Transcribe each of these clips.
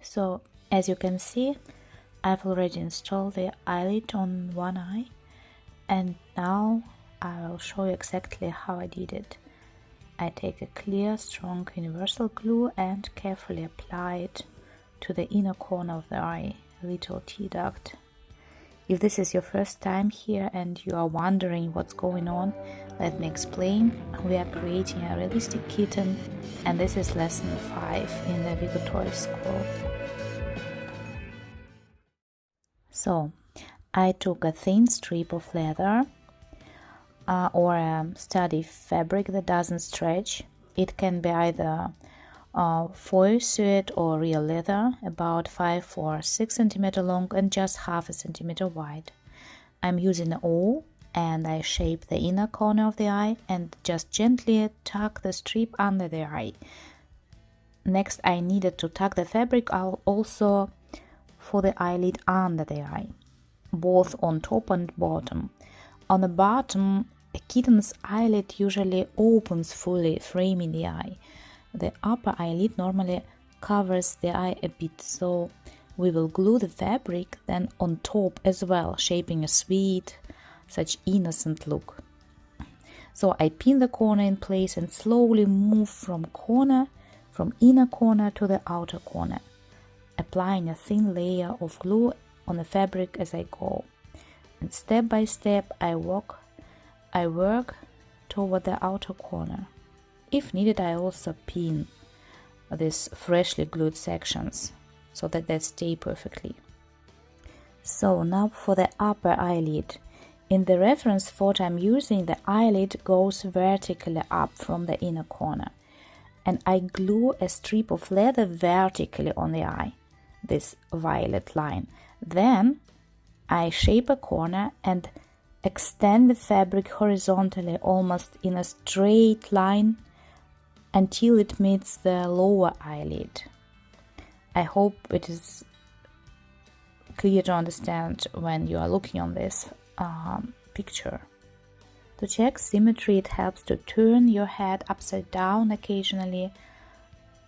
So as you can see, I've already installed the eyelid on one eye, and now I will show you exactly how I did it. I take a clear, strong universal glue and carefully apply it to the inner corner of the eye, little T-duct. If this is your first time here and you are wondering what's going on, let me explain. We are creating a realistic kitten, and this is lesson 5 in the ViggoToys school. So, I took a thin strip of leather or a sturdy fabric that doesn't stretch. It can be either faux, suede or real leather, about 5 or 6 centimeter long and just half a centimeter wide. I'm using an awl, and I shape the inner corner of the eye and just gently tuck the strip under the eye. Next, I needed to tuck the fabric also for the eyelid under the eye, both on top and bottom. On the bottom, a kitten's eyelid usually opens fully, framing the eye. The upper eyelid normally covers the eye a bit, so we will glue the fabric then on top as well, shaping a sweet, such innocent look. So I pin the corner in place and slowly move from inner corner to the outer corner, applying a thin layer of glue on the fabric as I go. And step by step I work toward the outer corner. If needed, I also pin these freshly glued sections so that they stay perfectly. So now for the upper eyelid. In the reference photo I'm using, the eyelid goes vertically up from the inner corner, and I glue a strip of leather vertically on the eye, this violet line. Then I shape a corner and extend the fabric horizontally, almost in a straight line, until it meets the lower eyelid. I hope it is clear to understand when you are looking on this picture. To check symmetry, it helps to turn your head upside down occasionally,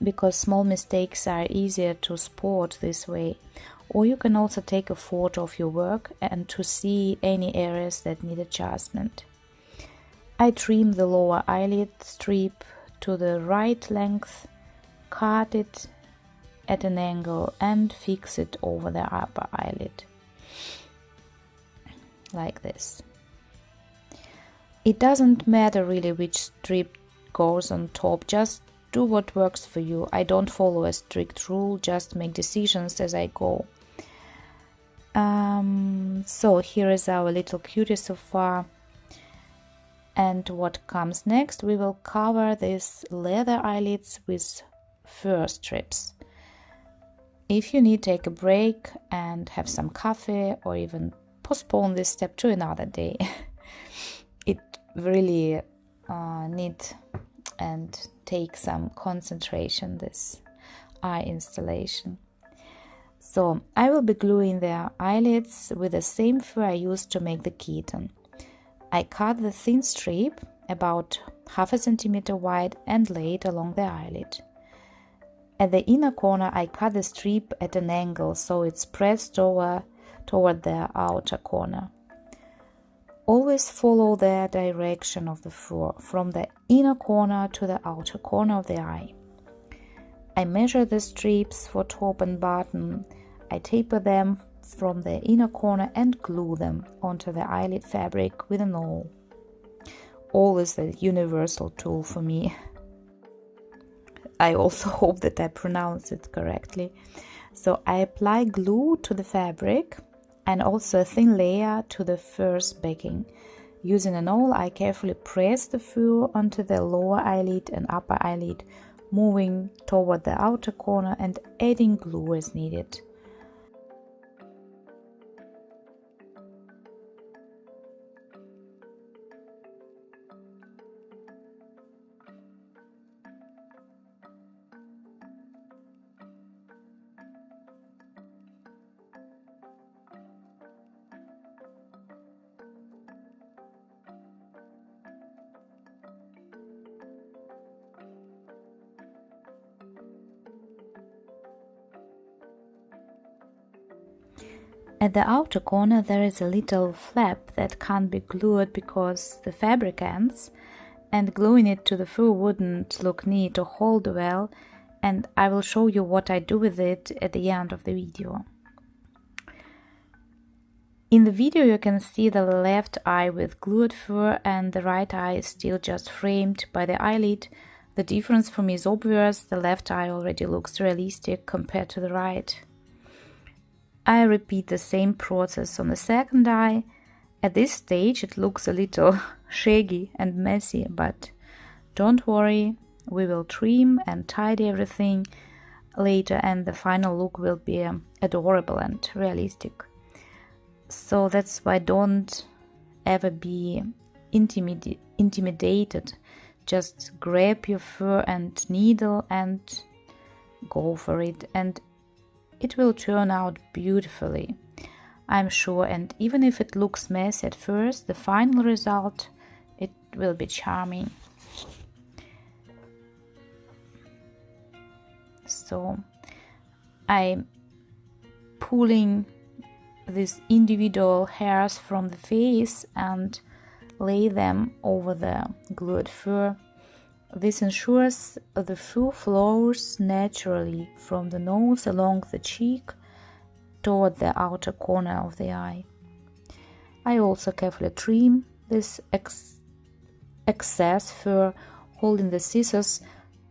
because small mistakes are easier to spot this way. Or you can also take a photo of your work and to see any areas that need adjustment. I trim the lower eyelid strip to the right length, cut it at an angle and fix it over the upper eyelid, like this. It doesn't matter really which strip goes on top, just do what works for you. I don't follow a strict rule, just make decisions as I go. So here is our little cutie so far. And what comes next, we will cover these leather eyelids with fur strips. If you need, take a break and have some coffee, or even postpone this step to another day. It really needs and take some concentration, this eye installation. So I will be gluing the eyelids with the same fur I used to make the kitten. I cut the thin strip about half a centimeter wide and lay it along the eyelid. At the inner corner I cut the strip at an angle so it spreads toward the outer corner. Always follow the direction of the fur from the inner corner to the outer corner of the eye. I measure the strips for top and bottom. I taper them from the inner corner and glue them onto the eyelid fabric with an awl. Awl is a universal tool for me. I also hope that I pronounce it correctly. So I apply glue to the fabric and also a thin layer to the first backing. Using an awl, I carefully press the fur onto the lower eyelid and upper eyelid, moving toward the outer corner and adding glue as needed. At the outer corner there is a little flap that can't be glued because the fabric ends, and gluing it to the fur wouldn't look neat or hold well, and I will show you what I do with it at the end of the video. In the video you can see the left eye with glued fur and the right eye is still just framed by the eyelid. The difference for me is obvious, the left eye already looks realistic compared to the right. I repeat the same process on the second eye. At this stage it looks a little shaggy and messy, but don't worry, we will trim and tidy everything later and the final look will be adorable and realistic. So that's why don't ever be intimidated. Just grab your fur and needle and go for it, and it will turn out beautifully, I'm sure. And even if it looks messy at first, the final result, it will be charming. So I'm pulling these individual hairs from the face and lay them over the glued fur. This ensures the fur flows naturally from the nose along the cheek toward the outer corner of the eye. I also carefully trim this excess fur, holding the scissors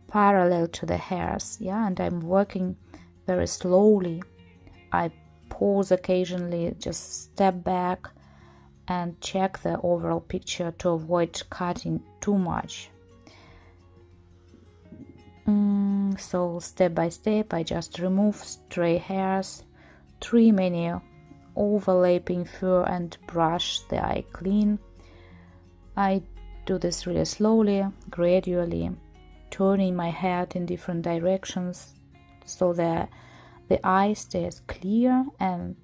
parallel to the hairs, and I'm working very slowly. I pause occasionally, just step back and check the overall picture to avoid cutting too much. So step by step I just remove stray hairs, trim any overlapping fur and brush the eye clean. I do this really slowly, gradually, turning my head in different directions so that the eye stays clear and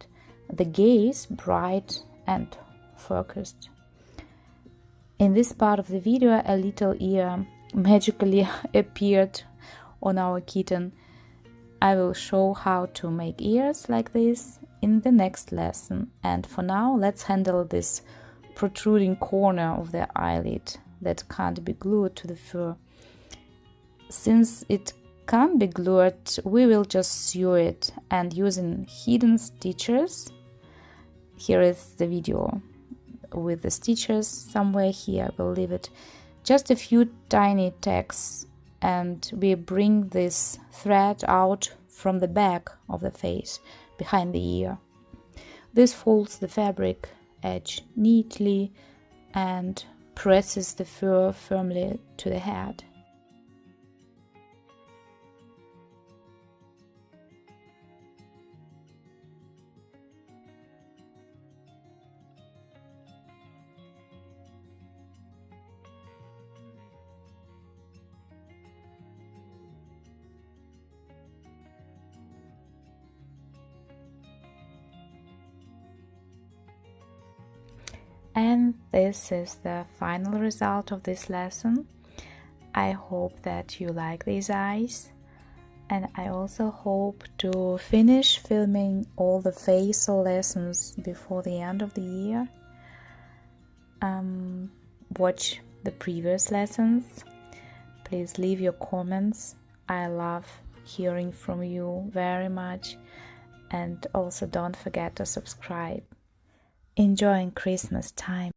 the gaze bright and focused. In this part of the video, a little ear magically appeared on our kitten. I will show how to make ears like this in the next lesson, and for now let's handle this protruding corner of the eyelid that can't be glued to the fur. Since it can't be glued, we will just sew it, and using hidden stitches, here is the video with the stitches somewhere here, I will leave it, just a few tiny tacks, and we bring this thread out from the back of the face behind the ear. This folds the fabric edge neatly and presses the fur firmly to the head. And this is the final result of this lesson. I hope that you like these eyes, and I also hope to finish filming all the facial lessons before the end of the year. Watch the previous lessons. Please leave your comments. I love hearing from you very much, and also don't forget to subscribe. Enjoying Christmas time.